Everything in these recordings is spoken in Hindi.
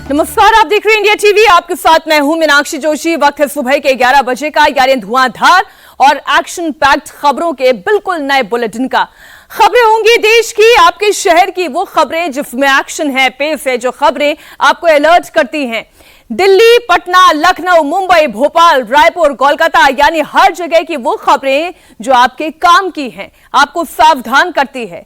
नमस्कार, आप देख रहे हैं इंडिया टीवी। आपके साथ मैं हूं मीनाक्षी जोशी। वक्त है सुबह के 11 बजे का, यानी धुआंधार और एक्शन पैक्ड खबरों के बिल्कुल नए बुलेटिन का। खबरें होंगी देश की, आपके शहर की, वो खबरें जिसमें एक्शन है, पेस है, जो खबरें आपको अलर्ट करती हैं। दिल्ली, पटना, लखनऊ, मुंबई, भोपाल, रायपुर, कोलकाता, यानी हर जगह की वो खबरें जो आपके काम की हैं, आपको सावधान करती है।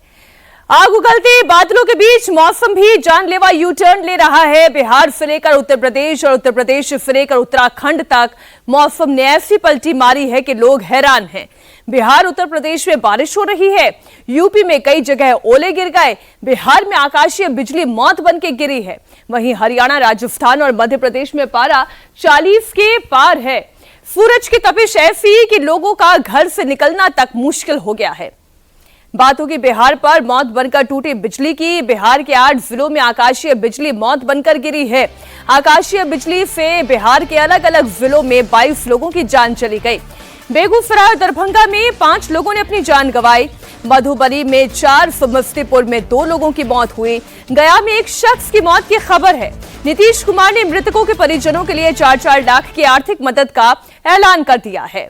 आग उगलते बादलों के बीच मौसम भी जानलेवा यू टर्न ले रहा है। बिहार से लेकर उत्तर प्रदेश और उत्तर प्रदेश से लेकर उत्तराखंड तक मौसम ने ऐसी पलटी मारी है कि लोग हैरान हैं। बिहार, उत्तर प्रदेश में बारिश हो रही है, यूपी में कई जगह ओले गिर गए, बिहार में आकाशीय बिजली मौत बन के गिरी है। वहीं हरियाणा, राजस्थान और मध्य प्रदेश में पारा 40 के पार है। सूरज की तपिश ऐसी कि लोगों का घर से निकलना तक मुश्किल हो गया है। बात होगी बिहार पर मौत बनकर टूटी बिजली की। बिहार के 8 जिलों में आकाशीय बिजली मौत बनकर गिरी है। आकाशीय बिजली से बिहार के अलग अलग जिलों में 22 लोगों की जान चली गई। बेगूसराय और दरभंगा में 5 लोगों ने अपनी जान गंवाई। मधुबनी में 4, समस्तीपुर में 2 लोगों की मौत हुई। गया में एक शख्स की मौत की खबर है। नीतीश कुमार ने मृतकों के परिजनों के लिए 4-4 लाख की आर्थिक मदद का ऐलान कर दिया है।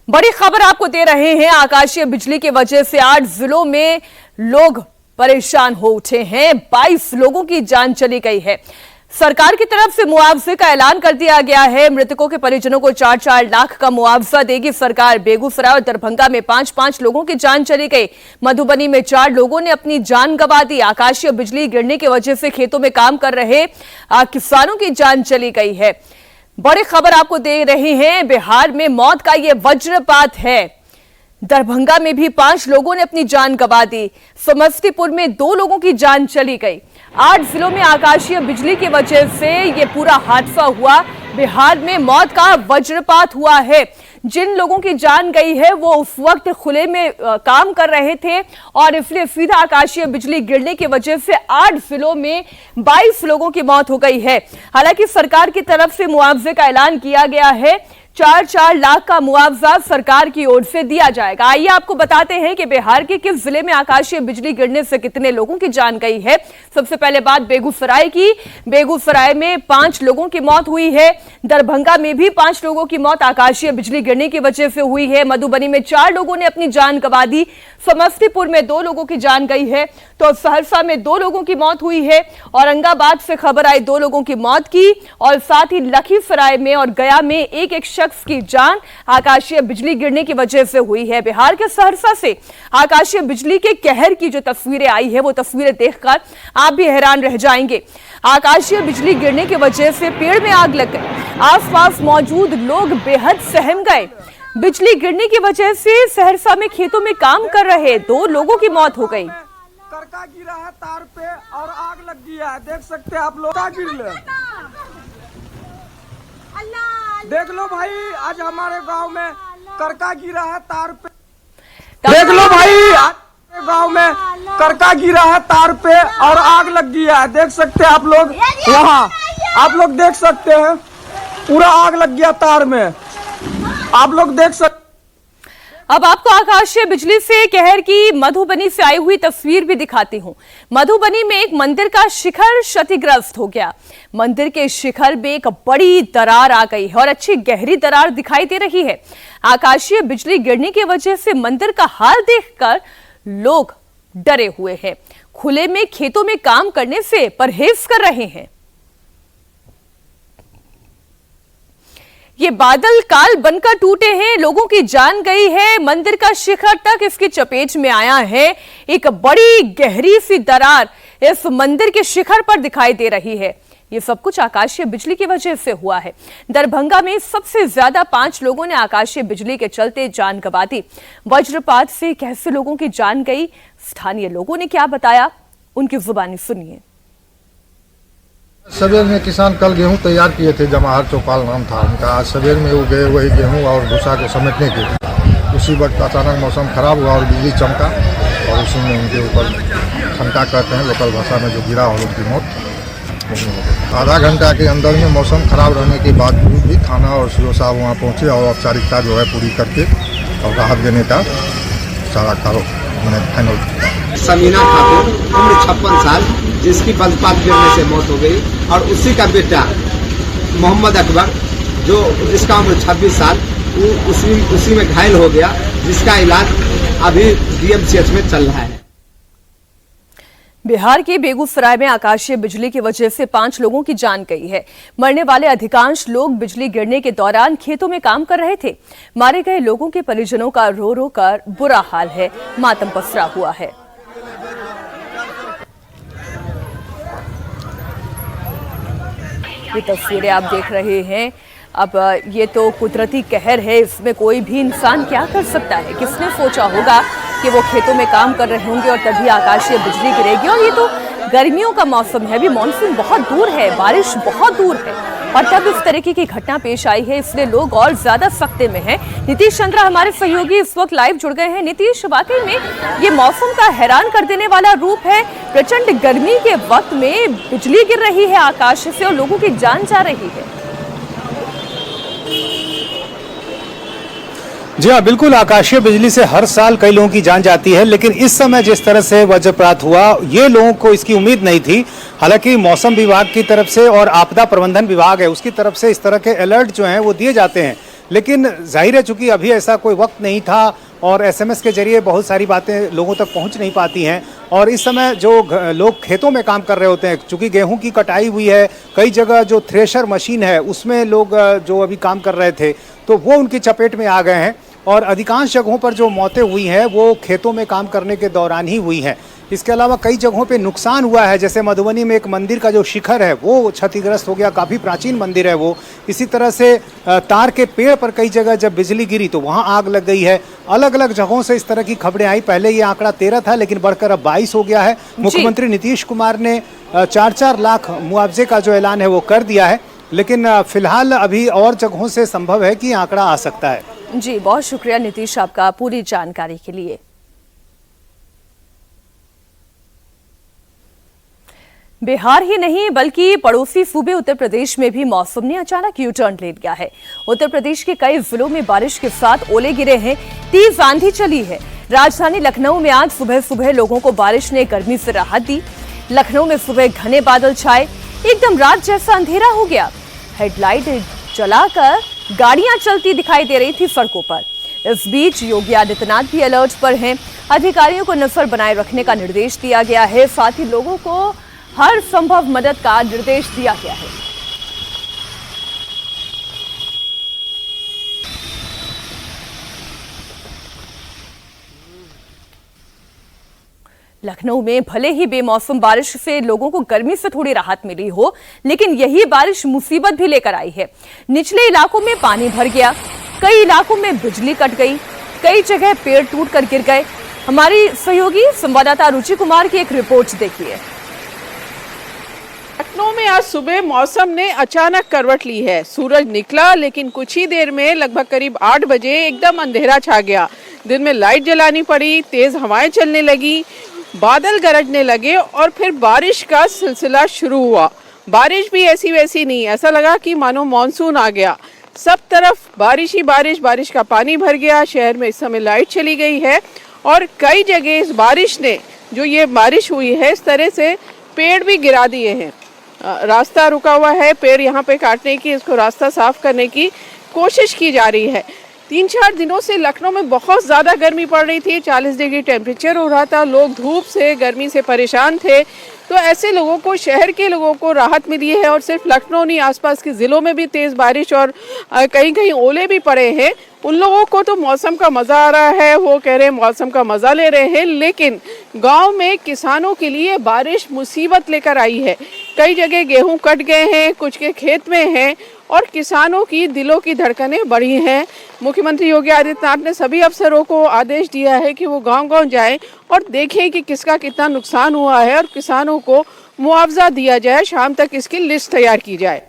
बड़ी खबर आपको दे रहे हैं। आकाशीय बिजली की वजह से 8 जिलों में लोग परेशान हो उठे हैं। 22 लोगों की जान चली गई है। सरकार की तरफ से मुआवजे का ऐलान कर दिया गया है। मृतकों के परिजनों को 4-4 लाख का मुआवजा देगी सरकार। बेगूसराय और दरभंगा में 5-5 लोगों की जान चली गई। मधुबनी में 4 लोगों ने अपनी जान गंवा दी। आकाशीय बिजली गिरने की वजह से खेतों में काम कर रहे किसानों की जान चली गई है। बड़ी खबर आपको दे रहे हैं। बिहार में मौत का यह वज्रपात है। दरभंगा में भी 5 लोगों ने अपनी जान गंवा दी। समस्तीपुर में 2 लोगों की जान चली गई। 8 जिलों में आकाशीय बिजली की वजह से यह पूरा हादसा हुआ। बिहार में मौत का वज्रपात हुआ है। जिन लोगों की जान गई है वो उस वक्त खुले में काम कर रहे थे और इसलिए सीधा आकाशीय बिजली गिरने की वजह से 8 जिलों में 22 लोगों की मौत हो गई है। हालांकि सरकार की तरफ से मुआवजे का ऐलान किया गया है। 4-4 लाख का मुआवजा सरकार की ओर से दिया जाएगा। आइए आपको बताते हैं कि बिहार के किस जिले में आकाशीय बिजली गिरने से कितने लोगों की जान गई है। सबसे पहले बात बेगूसराय की। बेगूसराय में 5 लोगों की मौत हुई है। दरभंगा में भी 5 लोगों की मौत आकाशीय बिजली गिरने की वजह से हुई है। मधुबनी में 4 लोगों ने अपनी जान गंवा दी। समस्तीपुर में 2 लोगों की जान गई है। तो सहरसा में 2 लोगों की मौत हुई है। औरंगाबाद से खबर आई 2 लोगों की मौत की, और साथ ही लखीसराय में और गया में एक शख्स की जान आकाशीय बिजली गिरने की वजह से हुई है। बिहार के सहरसा से आकाशीय बिजली के कहर की जो तस्वीरें आई है वो तस्वीरें देखकर आप भी हैरान रह जाएंगे। आकाशीय बिजली गिरने की वजह से पेड़ में आग लग गई। आसपास मौजूद लोग बेहद सहम गए। बिजली गिरने की वजह से सहरसा में खेतों में काम कर रहे 2 लोगों की मौत हो गई। करका गिरा है तार पे और आग लग गया है। देख सकते हैं आप लोग। देख लो भाई, आज हमारे गांव में करका गिरा है तार पे। देख लो भाई, गांव में करका गिरा है तार पे और आग लग गया है। देख सकते हैं आप लोग, वहाँ आप लोग देख सकते हैं पूरा आग लग गया तार में। आप लोग देख सकते। अब आपको आकाशीय बिजली से कहर की मधुबनी से आई हुई तस्वीर भी दिखाती हूं। मधुबनी में एक मंदिर का शिखर क्षतिग्रस्त हो गया। मंदिर के शिखर में एक बड़ी दरार आ गई है और अच्छी गहरी दरार दिखाई दे रही है। आकाशीय बिजली गिरने की वजह से मंदिर का हाल देखकर लोग डरे हुए हैं। खुले में खेतों में काम करने से परहेज कर रहे हैं। ये बादल काल बनकर टूटे हैं, लोगों की जान गई है। मंदिर का शिखर तक इसकी चपेट में आया है। एक बड़ी गहरी सी दरार इस मंदिर के शिखर पर दिखाई दे रही है। ये सब कुछ आकाशीय बिजली की वजह से हुआ है। दरभंगा में सबसे ज्यादा 5 लोगों ने आकाशीय बिजली के चलते जान गंवा दी। वज्रपात से कैसे लोगों की जान गई, स्थानीय लोगों ने क्या बताया, उनकी जुबानी सुनिए। सवेर में किसान कल गेहूं तैयार किए थे, जमाहर चौपाल नाम था उनका। आज सवेर में वो गए वही गेहूं और भूसा को समेटने के लिए। उसी वक्त अचानक मौसम खराब हुआ और बिजली चमका और उसी में उनके ऊपर ठनका कहते हैं लोकल भाषा में, जो गिरा और उनकी मौत। आधा घंटा के अंदर में मौसम खराब रहने के बावजूद भी थाना और सीओ साहब वहाँ पहुँचे और औपचारिकता जो है पूरी करके और राहत देने का सारा कारो मैंने फाइनल। समीना खातून, उम्र 56 साल, जिसकी वज्रपात गिरने से मौत हो गई, और उसी का बेटा मोहम्मद अकबर जिसका उम्र 26 साल, वो उसी में घायल हो गया, जिसका इलाज अभी DMCH में चल रहा है। बिहार के बेगूसराय में आकाशीय बिजली की वजह से 5 लोगों की जान गई है। मरने वाले अधिकांश लोग बिजली गिरने के दौरान खेतों में काम कर रहे थे। मारे गए लोगों के परिजनों का रो रो कर बुरा हाल है, मातम पसरा हुआ है। ये तस्वीरें आप देख रहे हैं। अब ये तो कुदरती कहर है, इसमें कोई भी इंसान क्या कर सकता है। किसने सोचा होगा कि वो खेतों में काम कर रहे होंगे और तभी आकाशीय बिजली गिरेगी। और ये तो गर्मियों का मौसम है, अभी मानसून बहुत दूर है, बारिश बहुत दूर है, और तब इस तरीके की घटना पेश आई है, इसलिए लोग और ज्यादा सख्ते में हैं। नीतीश चंद्रा हमारे सहयोगी इस वक्त लाइव जुड़ गए हैं। नीतीश, वाकई में ये मौसम का हैरान कर देने वाला रूप है। प्रचंड गर्मी के वक्त में बिजली गिर रही है आकाश से और लोगों की जान जा रही है। जी हाँ, बिल्कुल। आकाशीय बिजली से हर साल कई लोगों की जान जाती है, लेकिन इस समय जिस तरह से वज्रपात हुआ, ये लोगों को इसकी उम्मीद नहीं थी। हालांकि मौसम विभाग की तरफ से और आपदा प्रबंधन विभाग है उसकी तरफ से इस तरह के अलर्ट जो हैं वो दिए जाते हैं, लेकिन जाहिर है चूंकि अभी ऐसा कोई वक्त नहीं था और SMS के जरिए बहुत सारी बातें लोगों तक पहुंच नहीं पाती हैं। और इस समय जो लोग खेतों में काम कर रहे होते हैं, चूंकि गेहूं की कटाई हुई है, कई जगह जो थ्रेशर मशीन है उसमें लोग जो अभी काम कर रहे थे तो वो उनकी चपेट में आ गए हैं। और अधिकांश जगहों पर जो मौतें हुई हैं वो खेतों में काम करने के दौरान ही हुई हैं। इसके अलावा कई जगहों पे नुकसान हुआ है, जैसे मधुबनी में एक मंदिर का जो शिखर है वो क्षतिग्रस्त हो गया, काफ़ी प्राचीन मंदिर है वो। इसी तरह से तार के पेड़ पर कई जगह जब बिजली गिरी तो वहाँ आग लग गई है। अलग अलग जगहों से इस तरह की खबरें आई। पहले ये आंकड़ा 13 था, लेकिन बढ़कर अब 22 हो गया है। मुख्यमंत्री नीतीश कुमार ने 4-4 लाख मुआवजे का जो ऐलान है वो कर दिया है, लेकिन फिलहाल अभी और जगहों से संभव है कि आंकड़ा आ सकता है। जी, बहुत शुक्रिया नीतीश आपका पूरी जानकारी के लिए। बिहार ही नहीं बल्कि पड़ोसी सूबे उत्तर प्रदेश में भी मौसम ने अचानक यू टर्न ले लिया है। उत्तर प्रदेश के कई जिलों में बारिश के साथ ओले गिरे हैं, तेज आंधी चली है। राजधानी लखनऊ में आज सुबह सुबह लोगों को बारिश ने गर्मी से राहत दी। लखनऊ में सुबह घने बादल छाए, एकदम रात जैसा अंधेरा हो गया। हेडलाइट जलाकर गाड़ियां चलती दिखाई दे रही थी सड़कों पर। इस बीच योगी आदित्यनाथ भी अलर्ट पर हैं। अधिकारियों को नजर बनाए रखने का निर्देश दिया गया है, साथ ही लोगों को हर संभव मदद का निर्देश दिया गया है। लखनऊ में भले ही बेमौसम बारिश से लोगों को गर्मी से थोड़ी राहत मिली हो, लेकिन यही बारिश मुसीबत भी लेकर आई है। निचले इलाकों में पानी भर गया, कई इलाकों में बिजली कट गई, कई जगह पेड़ टूटकर गिर गए। हमारी सहयोगी संवाददाता रुचि कुमार की एक रिपोर्ट देखिए। लखनऊ में आज सुबह मौसम ने अचानक करवट ली है। सूरज निकला, लेकिन कुछ ही देर में लगभग करीब 8 बजे एकदम अंधेरा छा गया। दिन में लाइट जलानी पड़ी, तेज हवाएं चलने लगी, बादल गरजने लगे और फिर बारिश का सिलसिला शुरू हुआ। बारिश भी ऐसी वैसी नहीं, ऐसा लगा कि मानो मॉनसून आ गया। सब तरफ बारिश ही बारिश, बारिश का पानी भर गया। शहर में इस समय लाइट चली गई है और कई जगह इस बारिश ने, जो ये बारिश हुई है, इस तरह से पेड़ भी गिरा दिए हैं। रास्ता रुका हुआ है, पेड़ यहाँ पे काटने की, इसको रास्ता साफ करने की कोशिश की जा रही है। 3-4 दिनों से लखनऊ में बहुत ज़्यादा गर्मी पड़ रही थी, 40 डिग्री टेम्परेचर हो रहा था। लोग धूप से, गर्मी से परेशान थे। तो ऐसे लोगों को, शहर के लोगों को राहत मिली है। और सिर्फ लखनऊ नहीं, आसपास के ज़िलों में भी तेज़ बारिश और कहीं कहीं ओले भी पड़े हैं। उन लोगों को तो मौसम का मज़ा आ रहा है, वो कह रहे हैं मौसम का मज़ा ले रहे हैं। लेकिन गांव में किसानों के लिए बारिश मुसीबत लेकर आई है। कई जगह गेहूं कट गए हैं, कुछ के खेत में हैं और किसानों की दिलों की धड़कनें बढ़ी हैं। मुख्यमंत्री योगी आदित्यनाथ ने सभी अफसरों को आदेश दिया है कि वो गांव-गांव जाएं और देखें कि किसका कितना नुकसान हुआ है और किसानों को मुआवजा दिया जाए। शाम तक इसकी लिस्ट तैयार की जाए।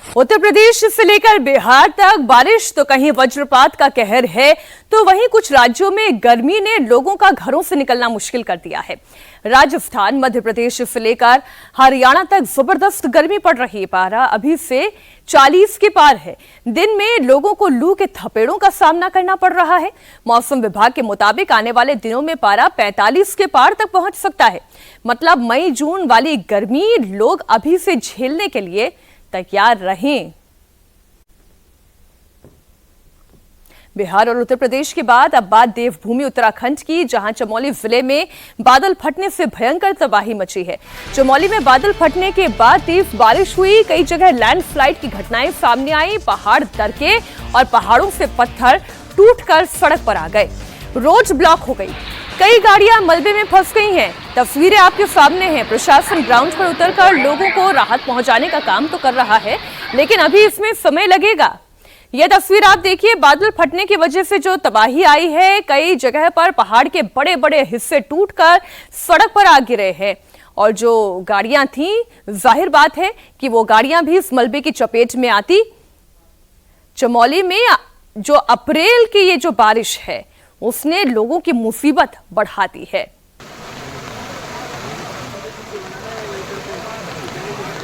उत्तर प्रदेश से लेकर बिहार तक बारिश तो कहीं वज्रपात का कहर है, तो वहीं कुछ राज्यों में गर्मी ने लोगों का घरों से निकलना मुश्किल कर दिया है। राजस्थान, मध्य प्रदेश से लेकर हरियाणा तक जबरदस्त गर्मी पड़ रही है। पारा अभी से 40 के पार है। दिन में लोगों को लू के थपेड़ों का सामना करना पड़ रहा है। मौसम विभाग के मुताबिक आने वाले दिनों में पारा 45 के पार तक पहुंच सकता है। मतलब मई जून वाली गर्मी लोग अभी से झेलने के लिए तैयार रहें। बिहार और उत्तर प्रदेश के बाद अब बात देवभूमि उत्तराखंड की, जहां चमोली जिले में बादल फटने से भयंकर तबाही मची है। चमोली में बादल फटने के बाद तेज बारिश हुई, कई जगह लैंडस्लाइड की घटनाएं सामने आई, पहाड़ दरके और पहाड़ों से पत्थर टूटकर सड़क पर आ गए, रोड ब्लॉक हो गई, कई गाड़ियां मलबे में फंस गई हैं। तस्वीरें आपके सामने हैं। प्रशासन ग्राउंड पर उतरकर लोगों को राहत पहुंचाने का काम तो कर रहा है, लेकिन अभी इसमें समय लगेगा। यह तस्वीर आप देखिए, बादल फटने की वजह से जो तबाही आई है, कई जगह पर पहाड़ के बड़े बड़े हिस्से टूटकर सड़क पर आ गिरे हैं और जो गाड़ियां थीं, जाहिर बात है कि वो गाड़ियां भी इस मलबे की चपेट में आती। चमोली में जो अप्रैल की ये जो बारिश है उसने लोगों की मुसीबत बढ़ा दी है।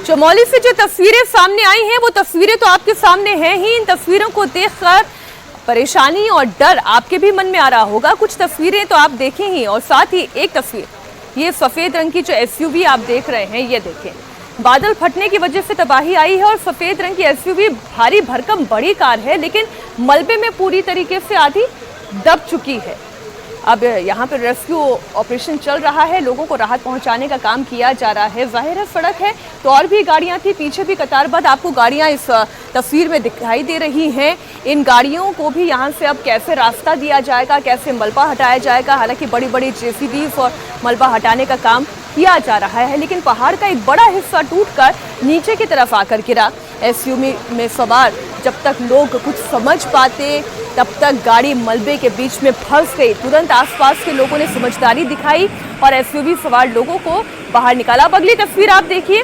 चमोली से जो तस्वीरें सामने आई हैं वो तस्वीरें तो आपके सामने हैं ही। इन तस्वीरों को देखकर परेशानी और डर आपके भी मन में आ रहा होगा। कुछ तस्वीरें तो आप देखें ही, और साथ ही एक तस्वीर, ये सफेद रंग की जो एसयूवी आप देख रहे हैं, ये देखें, बादल फटने की वजह से तबाही आई है और सफेद रंग की एसयूवी भारी भरकम बड़ी कार है, लेकिन मलबे में पूरी तरीके से आधी दब चुकी है। अब यहाँ पर रेस्क्यू ऑपरेशन चल रहा है, लोगों को राहत पहुंचाने का काम किया जा रहा है। जाहिर है सड़क है तो और भी गाड़ियां थी, पीछे भी कतारबद्ध आपको गाड़ियां इस तस्वीर में दिखाई दे रही हैं। इन गाड़ियों को भी यहाँ से अब कैसे रास्ता दिया जाएगा, कैसे मलबा हटाया जाएगा। हालांकि बड़ी बड़ी जेसीबीज और मलबा हटाने का काम किया जा रहा है, लेकिन पहाड़ का एक बड़ा हिस्सा टूटकर नीचे की तरफ आकर गिरा। एसयूवी में सवार जब तक लोग कुछ समझ पाते तब तक गाड़ी मलबे के बीच में फंस गई। तुरंत आसपास के लोगों ने समझदारी दिखाई और एसयूवी सवार लोगों को बाहर निकाला। अब अगली तस्वीर आप देखिए,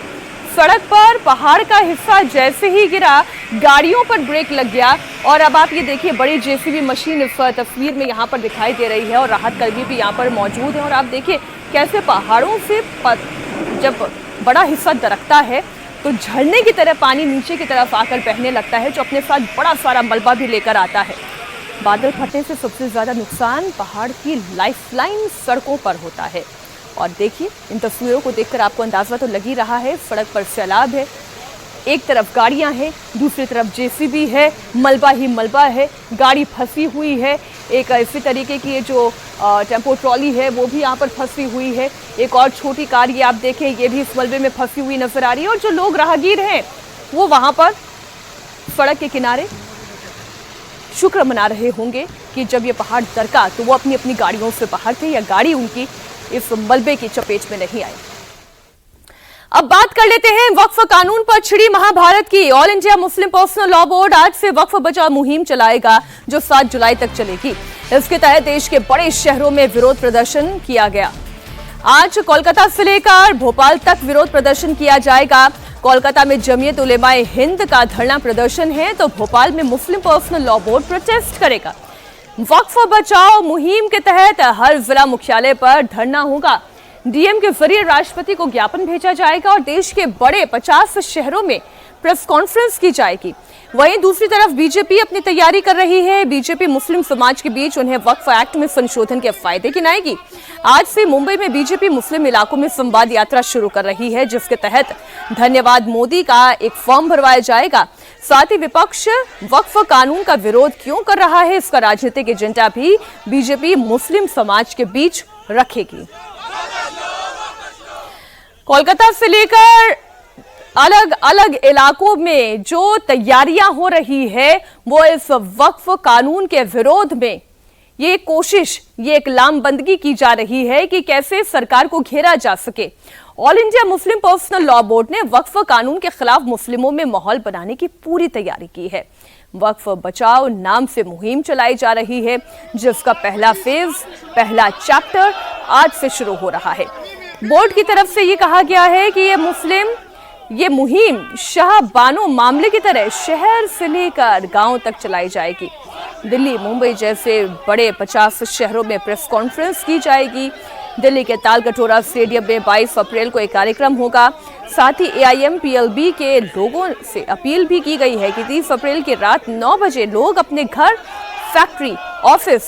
सड़क पर पहाड़ का हिस्सा जैसे ही गिरा, गाड़ियों पर ब्रेक लग गया और अब आप ये देखिए, बड़ी जेसीबी मशीन इस तस्वीर में यहाँ पर दिखाई दे रही है और राहत कर्मी भी यहाँ पर मौजूद है। और आप देखिए कैसे पहाड़ों से जब बड़ा हिस्सा दरकता है तो झरने की तरह पानी नीचे की तरफ आकर बहने लगता है, जो अपने साथ बड़ा सारा मलबा भी लेकर आता है। बादल फटने से सबसे ज्यादा नुकसान पहाड़ की लाइफलाइन सड़कों पर होता है। और देखिए, इन तस्वीरों को देखकर आपको अंदाजा तो लग ही रहा है, सड़क पर सैलाब है, एक तरफ गाड़ियां हैं, दूसरी तरफ जेसीबी है, मलबा ही मलबा है, गाड़ी फंसी हुई है। एक इसी तरीके की ये जो टेम्पो ट्रॉली है वो भी यहाँ पर फंसी हुई है। एक और छोटी कार ये आप देखें, ये भी इस मलबे में फंसी हुई नजर आ रही है। और जो लोग राहगीर हैं वो वहां पर सड़क के किनारे शुक्र मना रहे होंगे कि जब ये पहाड़ दरका तो वो अपनी अपनी गाड़ियों से बाहर थे या गाड़ी उनकी इस मलबे की चपेट में नहीं आई। अब बात कर लेते हैं वक्फ कानून पर छिड़ी महाभारत की। All India Muslim personal law board आज से वक्फ बचाओ मुहिम चलाएगा, जो 7 जुलाई तक चलेगी। इसके तहत देश के बड़े शहरों में विरोध प्रदर्शन किया गया। आज कोलकाता से लेकर भोपाल तक विरोध प्रदर्शन किया जाएगा। कोलकाता में जमीयत उलेमाए हिंद का धरना प्रदर्शन है, तो भोपाल में मुस्लिम पर्सनल लॉ बोर्ड प्रोटेस्ट करेगा। वक्फ बचाओ मुहिम के तहत हर जिला मुख्यालय पर धरना होगा। डीएम के जरिए राष्ट्रपति को ज्ञापन भेजा जाएगा और देश के बड़े 50 शहरों में प्रेस कॉन्फ्रेंस की जाएगी। वहीं दूसरी तरफ बीजेपी अपनी तैयारी कर रही है। बीजेपी मुस्लिम समाज के बीच उन्हें वक्फ एक्ट में संशोधन के फायदे गिनाएगी। आज से मुंबई में बीजेपी मुस्लिम इलाकों में संवाद यात्रा शुरू कर रही है, जिसके तहत धन्यवाद मोदी का एक फॉर्म भरवाया जाएगा। साथ ही विपक्ष वक्फ कानून का विरोध क्यों कर रहा है, इसका राजनीतिक एजेंडा भी बीजेपी मुस्लिम समाज के बीच रखेगी। कोलकाता से लेकर अलग अलग इलाकों में जो तैयारियां हो रही है वो इस वक्फ कानून के विरोध में ये कोशिश, ये एक लामबंदगी की जा रही है कि कैसे सरकार को घेरा जा सके। All India Muslim personal law board ने वक्फ कानून के खिलाफ मुस्लिमों में माहौल बनाने की पूरी तैयारी की है। वक्फ बचाओ नाम से मुहिम चलाई जा रही है, जिसका पहला फेज, पहला चैप्टर आज से शुरू हो रहा है। बोर्ड की तरफ से ये कहा गया है कि ये मुहिम शाह बानो मामले की तरह शहर से लेकर गांव तक चलाई जाएगी। दिल्ली, मुंबई जैसे बड़े 50 शहरों में प्रेस कॉन्फ्रेंस की जाएगी। दिल्ली के तालकटोरा स्टेडियम में 22 अप्रैल को एक कार्यक्रम होगा। साथ ही AIMPLB के लोगों से अपील भी की गई है कि 30 अप्रैल की रात 9 बजे लोग अपने घर, फैक्ट्री, ऑफिस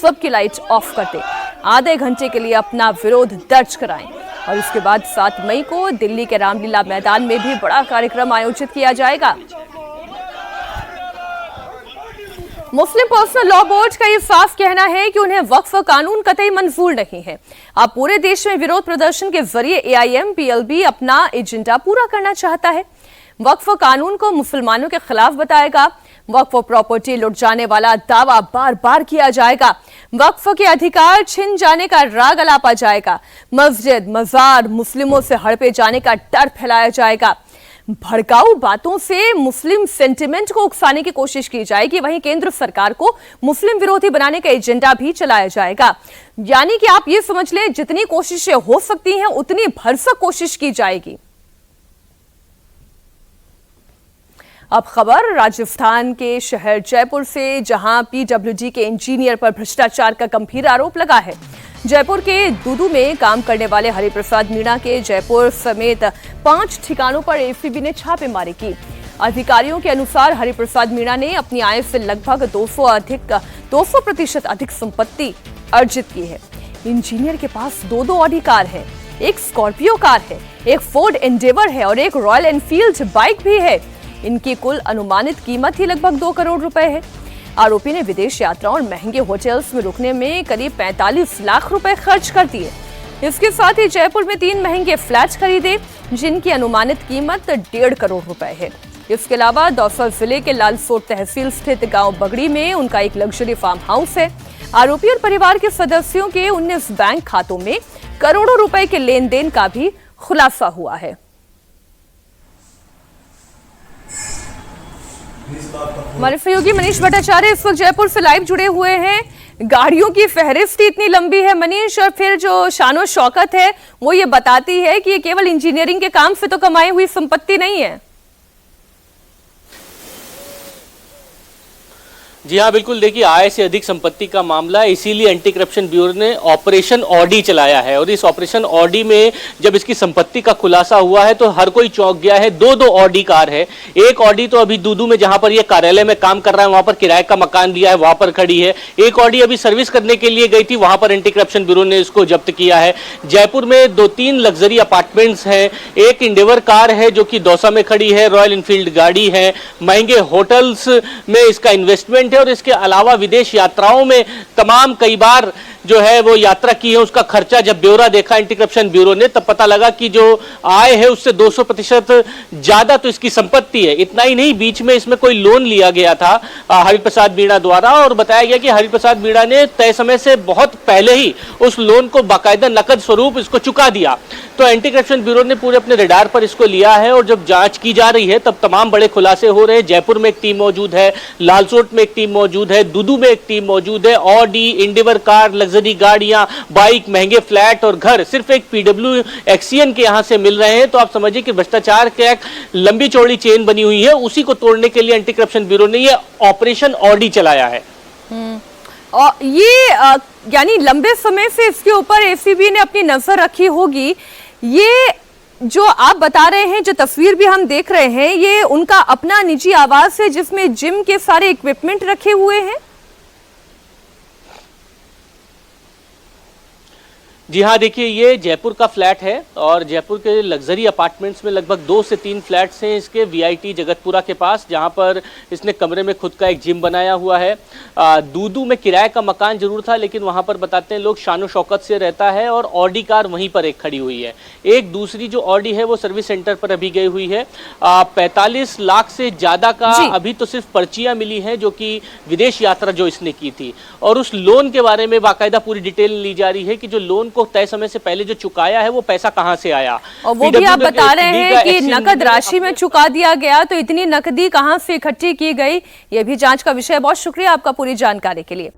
सबकी लाइट ऑफ कर दें, आधे घंटे के लिए अपना विरोध दर्ज कराएं और उसके बाद 7 मई को दिल्ली के रामलीला मैदान में भी बड़ा कार्यक्रम आयोजित किया जाएगा। मुस्लिम पर्सनल लॉ बोर्ड का ये साफ कहना है कि उन्हें वक्फ कानून कतई मंजूर नहीं है। अब पूरे देश में विरोध प्रदर्शन के जरिए AIMPLB अपना एजेंडा पूरा करना चाहता है। वक्फ कानून को मुसलमानों के खिलाफ बताएगा। वक्फ प्रॉपर्टी लुट जाने वाला दावा बार बार किया जाएगा। वक्फ के अधिकार छिन जाने का राग अलापा जाएगा। मस्जिद, मजार मुस्लिमों से हड़पे जाने का डर फैलाया जाएगा। भड़काऊ बातों से मुस्लिम सेंटिमेंट को उकसाने की कोशिश की जाएगी। वहीं केंद्र सरकार को मुस्लिम विरोधी बनाने का एजेंडा भी चलाया जाएगा। यानी कि आप ये समझ लें, जितनी कोशिशें हो सकती हैं उतनी भरसक कोशिश की जाएगी। अब खबर राजस्थान के शहर जयपुर से, जहां PWD के इंजीनियर पर भ्रष्टाचार का गंभीर आरोप लगा है। जयपुर के दूदू में काम करने वाले हरिप्रसाद मीणा के जयपुर समेत 5 ठिकानों पर ACB ने छापेमारी की। अधिकारियों के अनुसार हरिप्रसाद मीणा ने अपनी आय से लगभग 200% अधिक संपत्ति अर्जित की है। इंजीनियर के पास 2 ऑडी कार है, एक स्कॉर्पियो कार है, एक फोर्ड एंडेवर है और एक रॉयल एनफील्ड बाइक भी है। इनकी कुल अनुमानित कीमत ही लगभग 2 करोड़ रुपए है। आरोपी ने विदेश यात्राओं और महंगे होटल्स में रुकने में करीब 45 लाख रुपए खर्च कर दिए। इसके साथ ही जयपुर में 3 महंगे फ्लैट खरीदे, जिनकी अनुमानित कीमत 1.5 करोड़ रुपए है। इसके अलावा दौसा जिले के लालसोट तहसील स्थित गांव बगड़ी में उनका एक लग्जरी फार्म हाउस है। आरोपी और परिवार के सदस्यों के 19 बैंक खातों में करोड़ों रुपए के लेन देन का भी खुलासा हुआ है। हमारे सहयोगी मनीष भट्टाचार्य इस वक्त जयपुर से लाइव जुड़े हुए हैं। गाड़ियों की फहरिस्त इतनी लंबी है मनीष, और फिर जो शानो शौकत है वो ये बताती है कि ये केवल इंजीनियरिंग के काम से तो कमाई हुई संपत्ति नहीं है। जी हाँ, बिल्कुल। देखिए, आय से अधिक संपत्ति का मामला है, इसीलिए एंटी करप्शन ब्यूरो ने ऑपरेशन ऑडी चलाया है। और इस ऑपरेशन ऑडी में जब इसकी संपत्ति का खुलासा हुआ है तो हर कोई चौंक गया है। 2 ऑडी कार है। एक ऑडी तो अभी दूदू में, जहां पर ये कार्यालय में काम कर रहा है, वहां पर किराए का मकान लिया है, वहां पर खड़ी है। एक ऑडी अभी सर्विस करने के लिए गई थी, वहां पर एंटी करप्शन ब्यूरो ने इसको जब्त किया है। जयपुर में 2-3 लग्जरी अपार्टमेंट्स हैं, एक इंडेवर कार है जो कि दौसा में खड़ी है, रॉयल एनफील्ड गाड़ी है, महंगे होटल्स में इसका इन्वेस्टमेंट है और इसके अलावा विदेश यात्राओं में तमाम कई बार जो है वो यात्रा की है। उसका खर्चा जब ब्यौरा देखा एंटी करप्शन ब्यूरो ने, तब पता लगा कि जो आय है उससे 200% ज्यादा तो इसकी संपत्ति है। इतना ही नहीं, बीच में इसमें कोई लोन लिया गया था हरिप्रसाद मीणा द्वारा, और बताया गया कि हरिप्रसाद मीणा ने तय समय से बहुत पहले ही उस लोन को बाकायदा नकद स्वरूप इसको चुका दिया। तो एंटी करप्शन ब्यूरो ने पूरे अपने रडार पर इसको लिया है और जब जांच की जा रही है तब तमाम बड़े खुलासे हो रहे हैं। जयपुर में एक टीम मौजूद है, लालसोट में एक टीम मौजूद है, दूदू में एक टीम मौजूद है। ऑडी, इंडेवर कार, लग्जरी गाड़ियां, बाइक, महंगे फ्लैट और घर सिर्फ एक PW एक्सियन के यहां से मिल रहे हैं। तो आप समझिए कि भ्रष्टाचार के एक लंबी चौड़ी चेन बनी हुई है। उसी को तोड़ने के लिए एंटी करप्शन ब्यूरो ने यह ऑपरेशन ऑडी चलाया है। और ये यानी लंबे समय से इसके ऊपर ACB ने अपनी नजर रखी होगी। ये जो आप बता रहे हैं, जो तस्वीर भी हम देख रहे हैं, ये उनका अपना निजी आवास है जिसमें जिम के सारे इक्विपमेंट रखे हुए हैं। जी हाँ, देखिए, ये जयपुर का फ्लैट है और जयपुर के लग्जरी अपार्टमेंट्स में लगभग 2 से 3 फ्लैट्स हैं इसके VIT जगतपुरा के पास, जहाँ पर इसने कमरे में खुद का एक जिम बनाया हुआ है। दूदू में किराए का मकान जरूर था, लेकिन वहाँ पर बताते हैं लोग शानो शौकत से रहता है और ऑडी कार वहीं पर एक खड़ी हुई है। एक दूसरी जो ऑडी है वो सर्विस सेंटर पर अभी गई हुई है। 45 लाख से ज़्यादा का अभी तो सिर्फ पर्चियाँ मिली हैं जो कि विदेश यात्रा जो इसने की थी, और उस लोन के बारे में बाकायदा पूरी डिटेल ली जा रही है कि जो लोन को तय समय से पहले जो चुकाया है वो पैसा कहां से आया। और वो भी आप बता रहे हैं कि नकद राशि में चुका दिया गया, तो इतनी नकदी कहां से इकट्ठी की गई, ये भी जांच का विषय है। बहुत शुक्रिया आपका पूरी जानकारी के लिए।